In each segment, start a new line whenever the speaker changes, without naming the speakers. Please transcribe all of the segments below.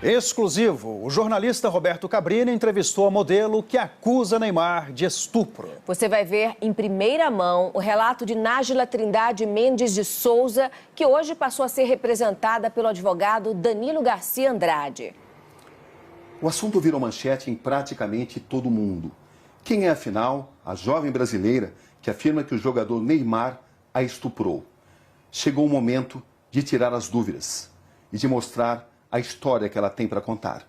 Exclusivo, o jornalista Roberto Cabrini entrevistou a modelo que acusa Neymar de estupro.
Você vai ver em primeira mão o relato de Nájila Trindade Mendes de Souza, que hoje passou a ser representada pelo advogado Danilo Garcia Andrade.
O assunto virou manchete em praticamente todo mundo. Quem é, afinal, a jovem brasileira que afirma que o jogador Neymar a estuprou? Chegou o momento de tirar as dúvidas e de mostrar a história que ela tem para contar.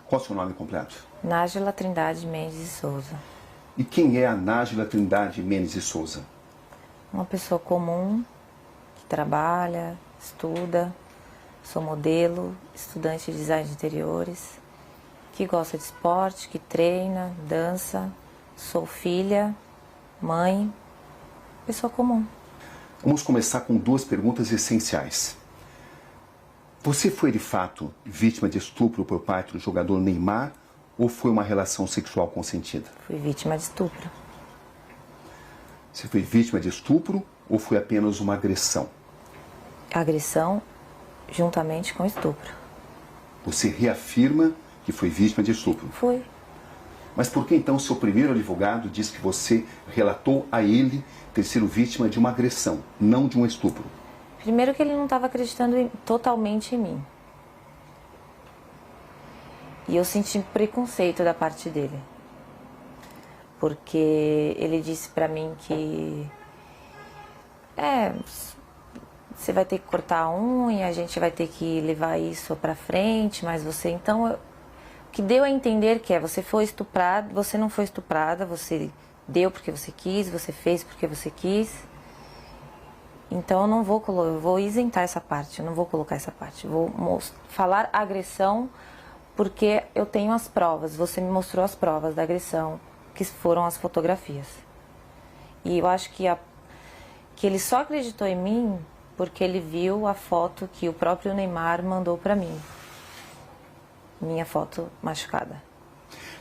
Qual é o seu nome completo?
Nájila Trindade Mendes de Souza.
E quem é a Nájila Trindade Mendes de Souza?
Uma pessoa comum, que trabalha, estuda, sou modelo, estudante de design de interiores, que gosta de esporte, que treina, dança, sou filha, mãe, pessoa comum.
Vamos começar com duas perguntas essenciais. Você foi, de fato, vítima de estupro por parte do jogador Neymar ou foi uma relação sexual consentida?
Fui vítima de estupro.
Você foi vítima de estupro ou foi apenas uma agressão?
Agressão juntamente com estupro.
Você reafirma que foi vítima de estupro?
Fui.
Mas por que então seu primeiro advogado diz que você relatou a ele ter sido vítima de uma agressão, não de um estupro?
Primeiro que ele não estava acreditando totalmente em mim. E eu senti preconceito da parte dele. Porque ele disse pra mim que... você vai ter que cortar a unha, a gente vai ter que levar isso pra frente, mas você... Então, o que deu a entender que você foi estuprada, você não foi estuprada, você deu porque você quis, você fez porque você quis... Então eu vou isentar essa parte, eu não vou colocar essa parte. Vou falar agressão porque eu tenho as provas, você me mostrou as provas da agressão, que foram as fotografias. E eu acho que ele só acreditou em mim porque ele viu a foto que o próprio Neymar mandou pra mim. Minha foto machucada.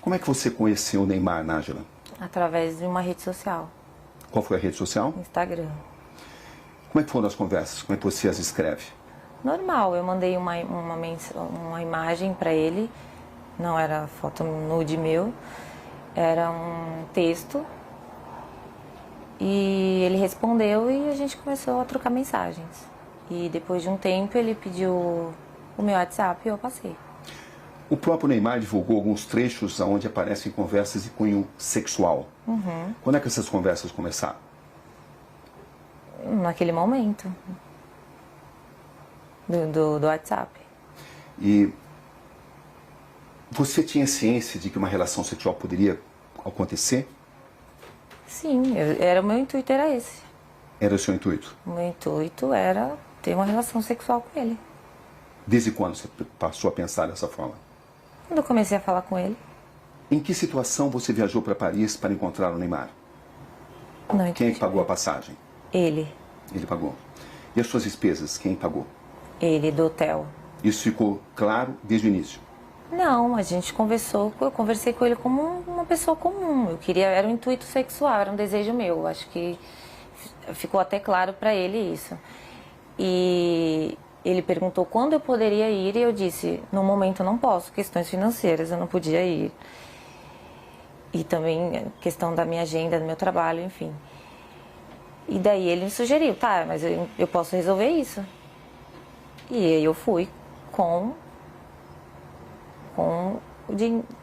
Como é que você conheceu o Neymar, Nájila?
Através de uma rede social.
Qual foi a rede social?
Instagram.
Como é que foram as conversas? Como é que você as escreve?
Normal, eu mandei uma imagem para ele, não era foto nude meu, era um texto. E ele respondeu e a gente começou a trocar mensagens. E depois de um tempo ele pediu o meu WhatsApp e eu passei.
O próprio Neymar divulgou alguns trechos onde aparecem conversas de cunho sexual.
Uhum.
Quando é que essas conversas começaram?
Naquele momento do WhatsApp.
E você tinha ciência de que uma relação sexual poderia acontecer?
Sim, o meu intuito era esse.
Era o seu intuito?
O meu intuito era ter uma relação sexual com ele.
Desde quando você passou a pensar dessa forma?
Quando eu comecei a falar com ele.
Em que situação você viajou para Paris para encontrar o Neymar?
Não entendi.
Quem pagou a passagem?
Ele.
Ele pagou. E as suas despesas, quem pagou?
Ele, do hotel.
Isso ficou claro desde o início?
Não, a gente conversou, eu conversei com ele como uma pessoa comum. Eu queria, era um intuito sexual, era um desejo meu. Acho que ficou até claro para ele isso. E ele perguntou quando eu poderia ir e eu disse, no momento eu não posso, questões financeiras, eu não podia ir. E também questão da minha agenda, do meu trabalho, enfim. E daí ele me sugeriu, tá, mas eu posso resolver isso. E aí eu fui com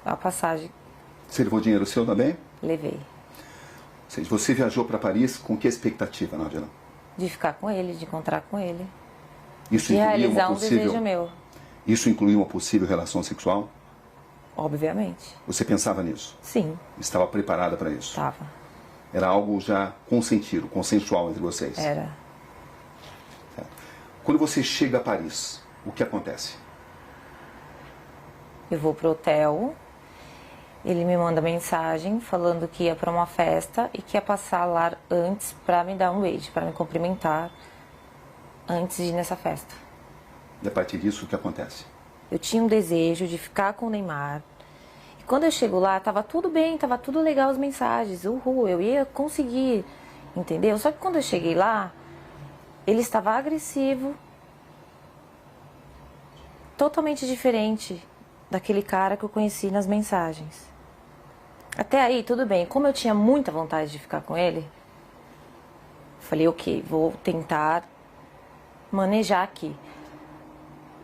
a passagem.
Você levou dinheiro seu também?
Levei.
Ou seja, você viajou para Paris com que expectativa, Nájila?
De ficar com ele, de encontrar com ele.
Isso
de realizar um desejo meu.
Isso incluiu uma possível relação sexual?
Obviamente.
Você pensava nisso?
Sim.
Estava preparada para isso?
Estava.
Era algo já consentido, consensual entre vocês?
Era.
Quando você chega a Paris, o que acontece?
Eu vou pro hotel, ele me manda mensagem falando que ia para uma festa e que ia passar lá antes para me dar um beijo, para me cumprimentar antes de ir nessa festa.
E a partir disso, o que acontece?
Eu tinha um desejo de ficar com o Neymar. E quando eu chego lá, tava tudo bem, tava tudo legal as mensagens. Uhul, eu ia conseguir, entendeu? Só que quando eu cheguei lá, ele estava agressivo. totalmente diferente daquele cara que eu conheci nas mensagens. Até aí, tudo bem. Como eu tinha muita vontade de ficar com ele, falei, ok, vou tentar manejar aqui.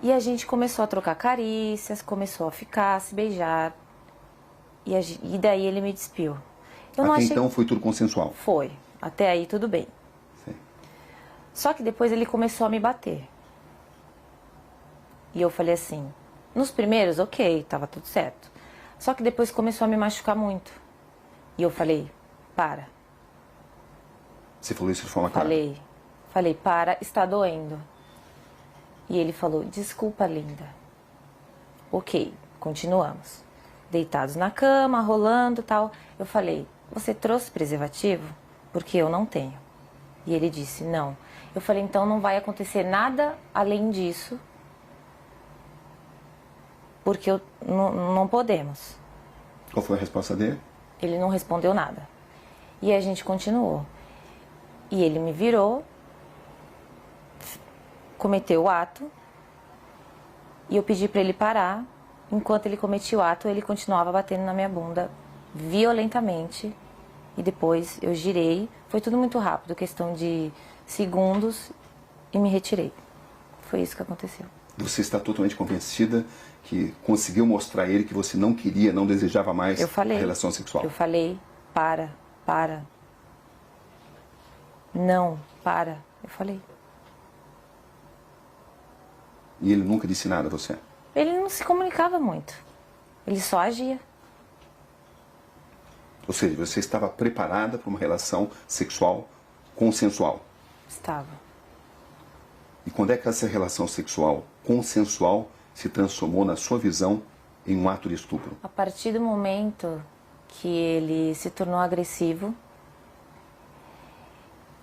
E a gente começou a trocar carícias, começou a ficar, a se beijar. E daí ele me despiu.
Até então foi tudo consensual?
Foi. Até aí tudo bem.
Sim.
Só que depois ele começou a me bater. E eu falei assim, nos primeiros, ok, tava tudo certo. Só que depois começou a me machucar muito. E eu falei, para.
Você falou isso de forma clara?
Falei, para, está doendo. E ele falou, desculpa, linda. Ok, continuamos. Deitados na cama, rolando e tal. Eu falei, você trouxe preservativo? Porque eu não tenho. E ele disse, não. Eu falei, então não vai acontecer nada além disso. Porque não podemos.
Qual foi a resposta dele?
Ele não respondeu nada. E a gente continuou. E ele me virou, cometeu o ato, e eu pedi para ele parar. Enquanto ele cometia o ato, ele continuava batendo na minha bunda violentamente. E depois eu girei. Foi tudo muito rápido, questão de segundos, e me retirei. Foi isso que aconteceu.
Você está totalmente convencida que conseguiu mostrar a ele que você não queria, não desejava mais a relação sexual?
Eu falei, para. Não, para. Eu falei.
E ele nunca disse nada a você?
Ele não se comunicava muito. Ele só agia.
Ou seja, você estava preparada para uma relação sexual consensual?
Estava.
E quando é que essa relação sexual consensual se transformou, na sua visão, em um ato de estupro?
A partir do momento que ele se tornou agressivo,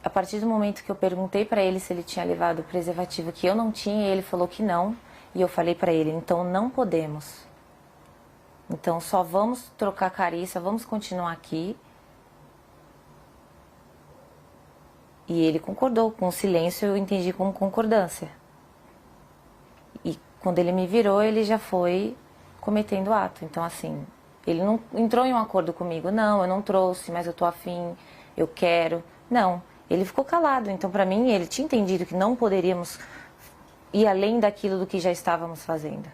a partir do momento que eu perguntei para ele se ele tinha levado o preservativo, que eu não tinha, ele falou que não, e eu falei para ele, então não podemos. Então só vamos trocar carícia, vamos continuar aqui. E ele concordou, com o silêncio eu entendi como concordância. E quando ele me virou, ele já foi cometendo o ato. Então assim, ele não entrou em um acordo comigo, não, eu não trouxe, mas eu tô afim, eu quero. Não, ele ficou calado. Então para mim, ele tinha entendido que não poderíamos ir além daquilo do que já estávamos fazendo.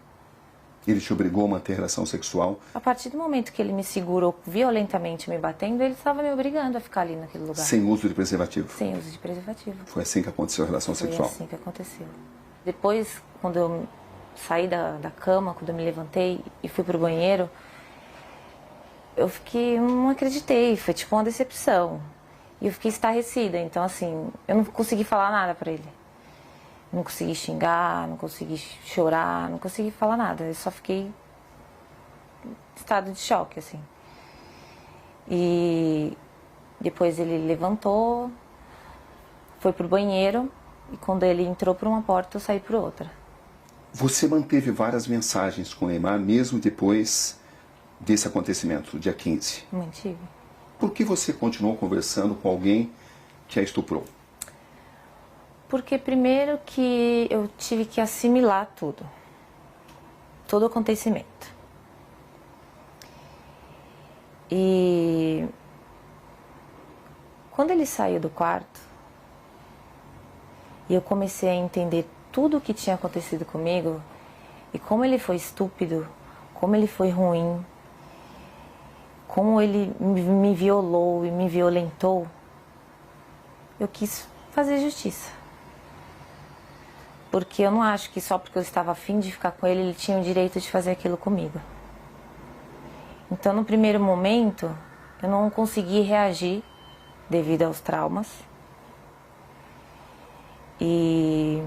Ele te obrigou a manter relação sexual?
A partir do momento que ele me segurou violentamente me batendo, ele estava me obrigando a ficar ali naquele lugar.
Sem uso de preservativo?
Sem uso de preservativo.
Foi assim que aconteceu a relação sexual?
Foi assim que aconteceu. Depois, quando eu saí da cama, quando eu me levantei e fui pro banheiro, eu fiquei, não acreditei, foi tipo uma decepção. E eu fiquei estarrecida, então assim, eu não consegui falar nada pra ele. Não consegui xingar, não consegui chorar, não consegui falar nada. Eu só fiquei em estado de choque, assim. E depois ele levantou, foi pro banheiro, e quando ele entrou por uma porta, eu saí por outra.
Você manteve várias mensagens com o Neymar, mesmo depois desse acontecimento, do dia 15?
Mantive.
Por que você continuou conversando com alguém que a estuprou?
Porque primeiro que eu tive que assimilar tudo. Todo o acontecimento. E quando ele saiu do quarto, e eu comecei a entender tudo o que tinha acontecido comigo, e como ele foi estúpido, como ele foi ruim, como ele me violou e me violentou, eu quis fazer justiça. Porque eu não acho que só porque eu estava afim de ficar com ele, ele tinha o direito de fazer aquilo comigo. Então, no primeiro momento, eu não consegui reagir devido aos traumas. E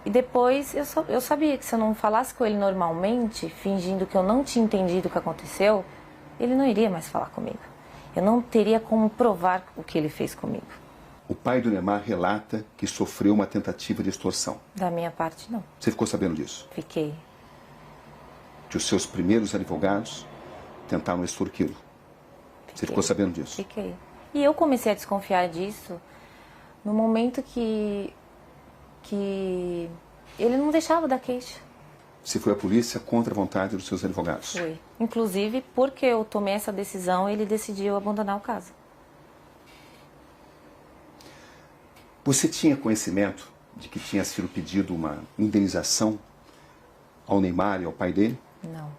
depois eu sabia que se eu não falasse com ele normalmente, fingindo que eu não tinha entendido o que aconteceu, ele não iria mais falar comigo. Eu não teria como provar o que ele fez comigo.
O pai do Neymar relata que sofreu uma tentativa de extorsão.
Da minha parte, não.
Você ficou sabendo disso?
Fiquei.
Que os seus primeiros advogados tentaram extorquí-lo. Você ficou sabendo disso?
Fiquei. E eu comecei a desconfiar disso no momento que ele não deixava dar queixa.
Você foi à polícia contra a vontade dos seus advogados?
Foi. Inclusive, porque eu tomei essa decisão, ele decidiu abandonar o caso.
Você tinha conhecimento de que tinha sido pedido uma indenização ao Neymar e ao pai dele?
Não.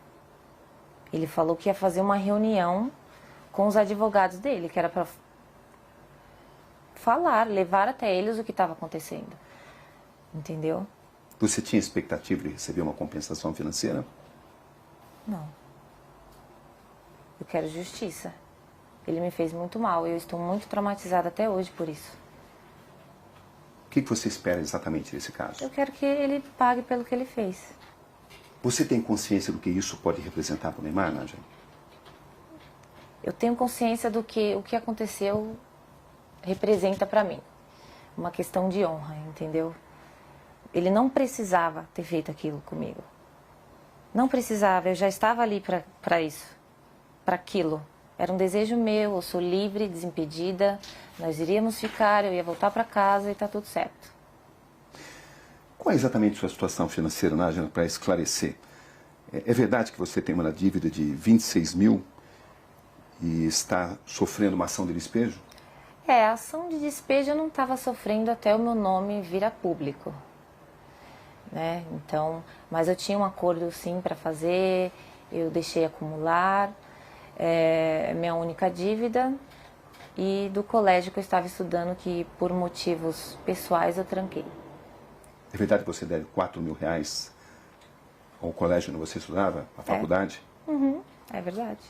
Ele falou que ia fazer uma reunião com os advogados dele, que era para falar, levar até eles o que estava acontecendo. Entendeu?
Você tinha expectativa de receber uma compensação financeira?
Não. Eu quero justiça. Ele me fez muito mal. Eu estou muito traumatizada até hoje por isso.
O que você espera exatamente desse caso?
Eu quero que ele pague pelo que ele fez.
Você tem consciência do que isso pode representar para o Neymar, Nádia?
Eu tenho consciência do que o que aconteceu representa para mim. Uma questão de honra, entendeu? Ele não precisava ter feito aquilo comigo. Não precisava, eu já estava ali para isso, para aquilo. Era um desejo meu, eu sou livre, desimpedida, nós iríamos ficar, eu ia voltar para casa e está tudo certo.
Qual é exatamente a sua situação financeira, Nádia, para esclarecer? É verdade que você tem uma dívida de 26 mil e está sofrendo uma ação de despejo?
A ação de despejo eu não estava sofrendo até o meu nome vir a público. Né? Então, mas eu tinha um acordo sim para fazer, eu deixei acumular, minha única dívida, e do colégio que eu estava estudando, que por motivos pessoais eu tranquei.
É verdade que você deve 4 mil reais ao colégio onde você estudava, à faculdade?
É verdade.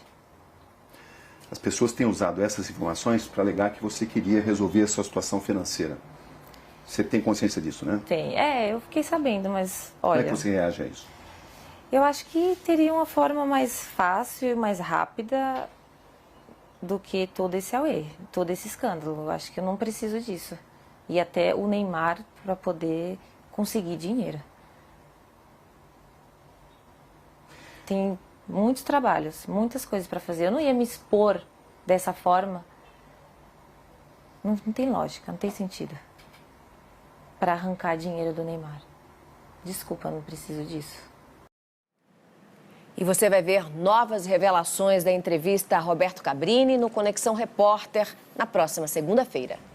As pessoas têm usado essas informações para alegar que você queria resolver a sua situação financeira. Você tem consciência disso, né?
Tem. Eu fiquei sabendo, mas olha...
Como é que você reage a isso?
Eu acho que teria uma forma mais fácil e mais rápida do que todo esse auê, todo esse escândalo. Eu acho que eu não preciso disso. E até o Neymar para poder conseguir dinheiro. Tem muitos trabalhos, muitas coisas para fazer. Eu não ia me expor dessa forma. Não tem lógica, não tem sentido. Para arrancar dinheiro do Neymar. Desculpa, não preciso disso.
E você vai ver novas revelações da entrevista a Roberto Cabrini no Conexão Repórter na próxima segunda-feira.